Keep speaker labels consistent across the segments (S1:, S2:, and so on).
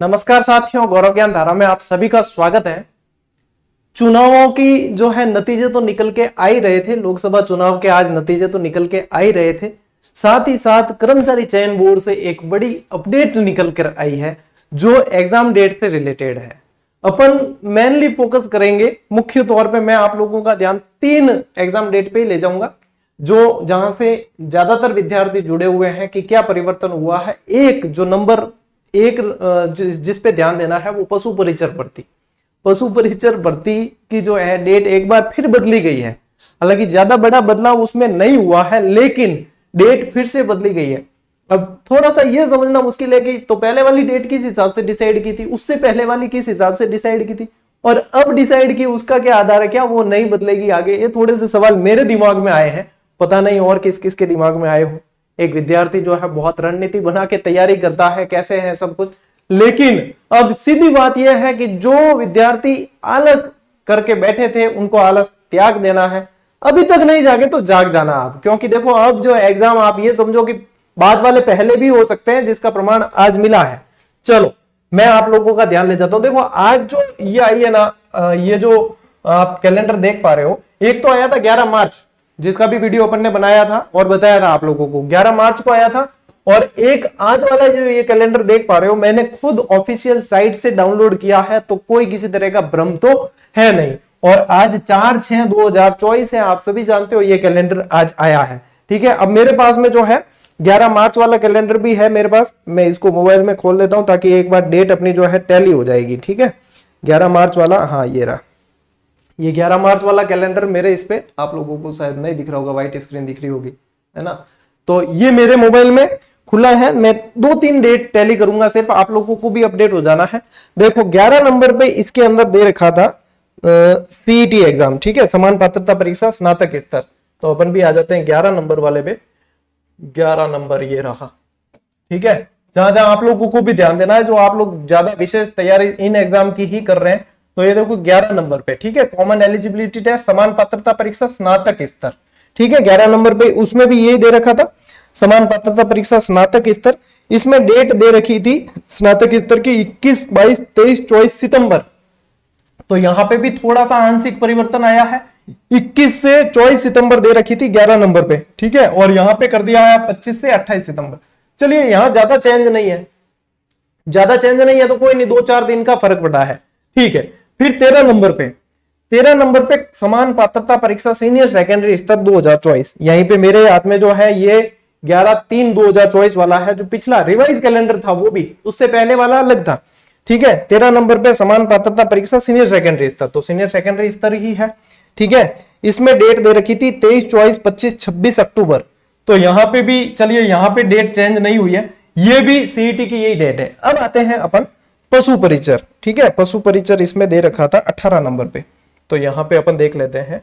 S1: नमस्कार साथियों, गौरव ज्ञान धारा में आप सभी का स्वागत है। चुनावों की जो है नतीजे तो निकल के आ ही रहे थे। लोकसभा चुनाव के आज नतीजे तो निकल के आ ही रहे थे। साथ ही साथ कर्मचारी चयन बोर्ड से एक बड़ी अपडेट निकल कर आई है जो एग्जाम डेट से रिलेटेड है। अपन मेनली फोकस करेंगे, मुख्य तौर पे मैं आप लोगों का ध्यान 3 एग्जाम डेट पे ही ले जाऊंगा जो जहां से ज्यादातर विद्यार्थी जुड़े हुए हैं कि क्या परिवर्तन हुआ है। एक जो नंबर एक जिस पे ध्यान देना है वो पशु परिचर भर्ती। पशु परिचर भर्ती की जो है डेट एक बार फिर बदली गई है। हालांकि ज्यादा बड़ा बदलाव उसमें नहीं हुआ है, लेकिन डेट फिर से बदली गई है। अब थोड़ा सा ये समझना मुश्किल है कि तो पहले वाली डेट किस हिसाब से डिसाइड की थी, उससे पहले वाली किस हिसाब से डिसाइड की थी और अब डिसाइड की उसका क्या आधार है, क्या वो नहीं बदलेगी आगे। ये थोड़े से सवाल मेरे दिमाग में आए हैं, पता नहीं और किस किस के दिमाग में आए हो। एक विद्यार्थी जो है बहुत रणनीति बना के तैयारी करता है, कैसे है सब कुछ, लेकिन अब सीधी बात यह है कि जो विद्यार्थी आलस करके बैठे थे उनको आलस त्याग देना है। अभी तक नहीं जागे तो जाग जाना आप, क्योंकि देखो अब जो एग्जाम आप ये समझो कि बाद वाले पहले भी हो सकते हैं जिसका प्रमाण आज मिला है। चलो मैं आप लोगों का ध्यान ले जाता हूं। देखो आज जो ये आई है ना, ये जो आप कैलेंडर देख पा रहे हो, एक तो आया था 11 मार्च जिसका भी वीडियो अपन ने बनाया था और बताया था आप लोगों को, 11 मार्च को आया था। और एक आज वाला जो ये कैलेंडर देख पा रहे हो मैंने खुद ऑफिशियल साइट से डाउनलोड किया है, तो कोई किसी तरह का भ्रम तो है नहीं। और आज 4/6/2024 है, आप सभी जानते हो ये कैलेंडर आज आया है। ठीक है, अब मेरे पास में जो है 11 मार्च वाला कैलेंडर भी है मेरे पास। मैं इसको मोबाइल में खोल लेता हूं ताकि एक बार डेट अपनी जो है टैली हो जाएगी। ठीक है, 11 मार्च वाला, हाँ ये रहा, ये 11 मार्च वाला कैलेंडर मेरे इस पे, आप लोगों को शायद नहीं दिख रहा होगा, व्हाइट स्क्रीन दिख रही होगी, है ना। तो ये मेरे मोबाइल में खुला है। मैं 2-3 डेट टैली करूंगा, सिर्फ आप लोगों को भी अपडेट हो जाना है। देखो 11 नंबर पे इसके अंदर दे रखा था सीईटी एग्जाम, ठीक है, समान पात्रता परीक्षा स्नातक स्तर। तो अपन भी आ जाते हैं 11 नंबर वाले पे। 11 नंबर ये रहा, ठीक है, जहां जहां आप लोगों को भी ध्यान देना है, जो आप लोग ज्यादा विशेष तैयारी इन एग्जाम की ही कर रहे हैं। तो ये देखो 11 नंबर पे, ठीक है, कॉमन एलिजिबिलिटी टेस्ट समान पात्रता परीक्षा स्नातक स्तर, ठीक है, 11 नंबर पे उसमें भी यही दे रखा था, समान पात्रता परीक्षा स्नातक स्तर। इसमें डेट दे रखी थी स्नातक स्तर की 21, 22, 23, 24 सितंबर। तो यहां पे भी थोड़ा सा आंशिक परिवर्तन आया है, 21 से 24 सितंबर दे रखी थी 11 नंबर पे, ठीक है, और यहां पे कर दिया है 25 से 28 सितंबर। चलिए यहां ज्यादा चेंज नहीं है, ज्यादा चेंज नहीं है तो कोई नहीं, 2-4 दिन का फर्क पड़ा है, ठीक है। फिर 13 नंबर पे समान पात्रता परीक्षा सीनियर सेकेंडरी स्तर 2024। यहीं पे मेरे हाथ में जो है ये 11/3/2024 वाला है, जो पिछला रिवाइज कैलेंडर था वो भी उससे पहले वाला अलग था, ठीक है। 13 नंबर पे समान पात्रता परीक्षा सीनियर सेकेंडरी स्तर, तो सीनियर सेकेंडरी स्तर ही है, ठीक है। इसमें डेट दे रखी थी 23, 24, 25, 26 अक्टूबर। तो यहां पे भी चलिए, यहां पे डेट चेंज नहीं हुई है, ये भी सीईटी की यही डेट है। अब आते हैं अपन पशु परिचर, ठीक है, पशु परिचर इसमें दे रखा था 18 नंबर पे। तो यहां पे अपन देख लेते हैं,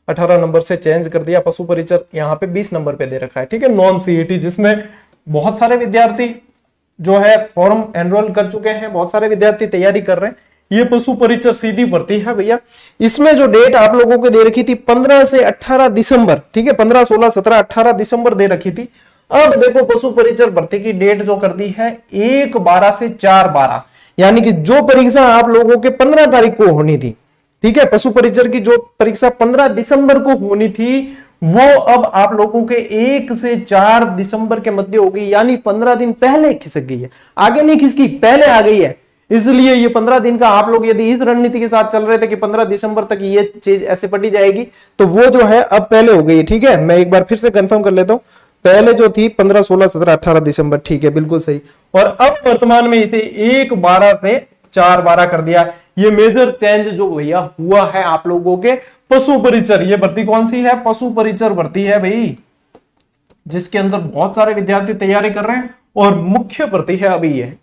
S1: 18 नंबर से चेंज कर दिया, पशु परिचर यहाँ पे 20 नंबर पे दे रखा है, ठीक है, नॉन सीईटी, जिसमें बहुत सारे विद्यार्थी जो है फॉर्म एनरोल कर चुके हैं, बहुत सारे विद्यार्थी तैयारी कर रहे हैं। ये पशु परिचर सीधी भर्ती है भैया। इसमें जो डेट आप लोगों को दे रखी थी 15 से 18 दिसंबर, ठीक है, 15, 16, 17, 18 दिसंबर दे रखी थी। अब देखो पशु परिचर भर्ती की डेट जो कर दी है 1/12 से 4/12, यानी कि जो परीक्षा आप लोगों के 15 तारीख को होनी थी, ठीक है, पशु परिचर की जो परीक्षा 15 दिसंबर को होनी थी वो अब आप लोगों के 1 से 4 दिसंबर के मध्य हो गई, यानी 15 दिन पहले खिसक गई है, आगे नहीं खिसकी, पहले आ गई है। इसलिए ये 15 दिन का आप लोग यदि इस रणनीति के साथ चल रहे थे कि 15 दिसंबर तक ये चीज ऐसे पढ़ी जाएगी, तो वो जो है अब पहले हो गई, ठीक है। मैं एक बार फिर से कंफर्म कर लेता हूं, पहले जो थी 15, 16, 17, 18 दिसंबर, ठीक है, बिल्कुल सही। और अब वर्तमान में इसे 1/12 से 4/12 कर दिया। ये मेजर चेंज जो भैया हुआ है आप लोगों के पशु परिचर। ये भर्ती कौन सी है? पशु परिचर भर्ती है भाई, जिसके अंदर बहुत सारे विद्यार्थी तैयारी कर रहे हैं और मुख्य भर्ती है अभी ये।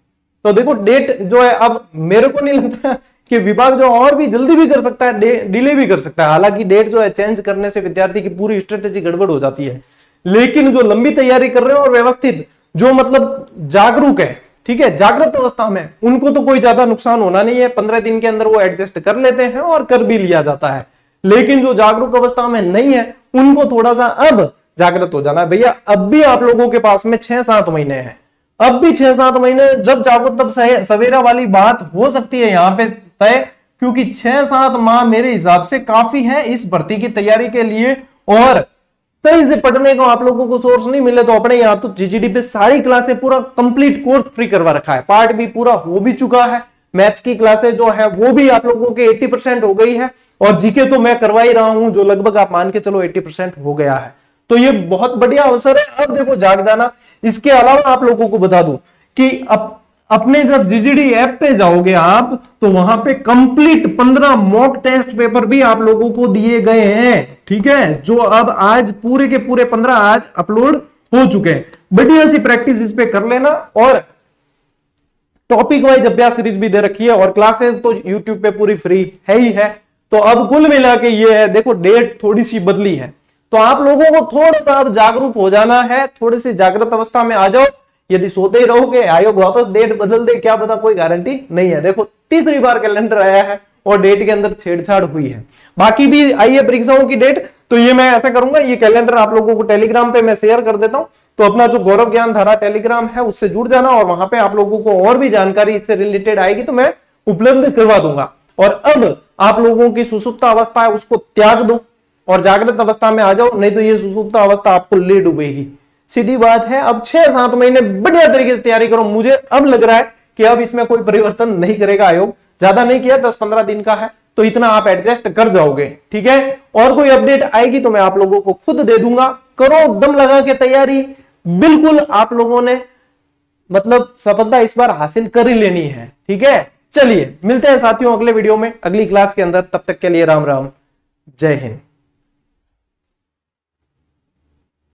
S1: तो देखो डेट जो है, अब मेरे को नहीं लगता कि विभाग जो और भी जल्दी भी कर सकता है, डिले भी कर सकता है। हालांकि डेट जो है चेंज करने से विद्यार्थी की पूरी स्ट्रेटेजी गड़बड़ हो जाती है, लेकिन जो लंबी तैयारी कर रहे हैं और व्यवस्थित, जो मतलब जागरूक है, ठीक है, जागृत अवस्था में, उनको तो कोई ज्यादा नुकसान होना नहीं है। 15 दिन के अंदर वो एडजस्ट कर लेते हैं और कर भी लिया जाता है। लेकिन जो जागरूक अवस्था में नहीं है उनको थोड़ा सा अब जागृत हो जाना है भैया। अब भी आप लोगों के पास में 6-7 महीने हैं, अब भी 6-7 महीने जब जागो तब सवेरा वाली बात हो सकती है यहाँ पे तय, क्योंकि 6-7 माह मेरे हिसाब से काफी है इस भर्ती की तैयारी के लिए। और कहीं से पढ़ने को आप लोगों को सोर्स नहीं मिले तो अपने यहाँ तो जीजीडी पे सारी क्लासें पूरा कंप्लीट कोर्स फ्री करवा रखा है, पार्ट भी पूरा हो भी चुका है, मैथ्स की क्लासें जो है वो भी आप लोगों के 80% हो गई है, और जीके तो मैं करवा ही रहा हूं जो लगभग आप मान के चलो 80% हो गया है। तो ये बहुत बढ़िया अवसर है, अब देखो जाग जाना। इसके अलावा आप लोगों को बता दूं कि अपने जब जीजीडी ऐप पे जाओगे आप तो वहां पे कंप्लीट 15 मॉक टेस्ट पेपर भी आप लोगों को दिए गए हैं, ठीक है, जो अब आज पूरे के पूरे 15 आज अपलोड हो चुके हैं। बढ़िया सी प्रैक्टिस इस पे कर लेना, और टॉपिक वाइज अभ्यास सीरीज भी दे रखी है, और क्लासेस तो यूट्यूब पे पूरी फ्री है ही है। तो अब कुल मिला के ये है, देखो डेट थोड़ी सी बदली है, तो आप लोगों को थोड़ा सा अब जागरूक हो जाना है, थोड़ी सी जागृत अवस्था में आ जाओ। यदि सोते ही रहोगे आयोग वापस डेट बदल दे, क्या पता, कोई गारंटी नहीं है। देखो तीसरी बार कैलेंडर आया है और डेट के अंदर छेड़छाड़ हुई है। बाकी भी आई है परीक्षाओं की डेट, तो ये मैं ऐसा करूंगा, ये कैलेंडर आप लोगों को टेलीग्राम पे मैं शेयर कर देता हूं, तो अपना जो गौरव ज्ञान धारा टेलीग्राम है उससे जुड़ जाना, और वहां पे आप लोगों को और भी जानकारी इससे रिलेटेड आएगी तो मैं उपलब्ध करवा दूंगा। और अब आप लोगों की सुसुप्त अवस्था है उसको त्याग दो और जागृत अवस्था में आ जाओ, नहीं तो ये सुसुप्त अवस्था आपको ले डूबेगी। सीधी बात है, अब 6-7 महीने बढ़िया तरीके से तैयारी करो। मुझे अब लग रहा है कि अब इसमें कोई परिवर्तन नहीं करेगा आयोग, ज्यादा नहीं किया, 10-15 दिन का है, तो इतना आप एडजस्ट कर जाओगे, ठीक है। और कोई अपडेट आएगी तो मैं आप लोगों को खुद दे दूंगा। करो दम लगा के तैयारी, बिल्कुल आप लोगों ने मतलब सफलता इस बार हासिल कर ही लेनी है, ठीक है। चलिए मिलते हैं साथियों अगले वीडियो में, अगली क्लास के अंदर। तब तक के लिए राम राम, जय हिंद।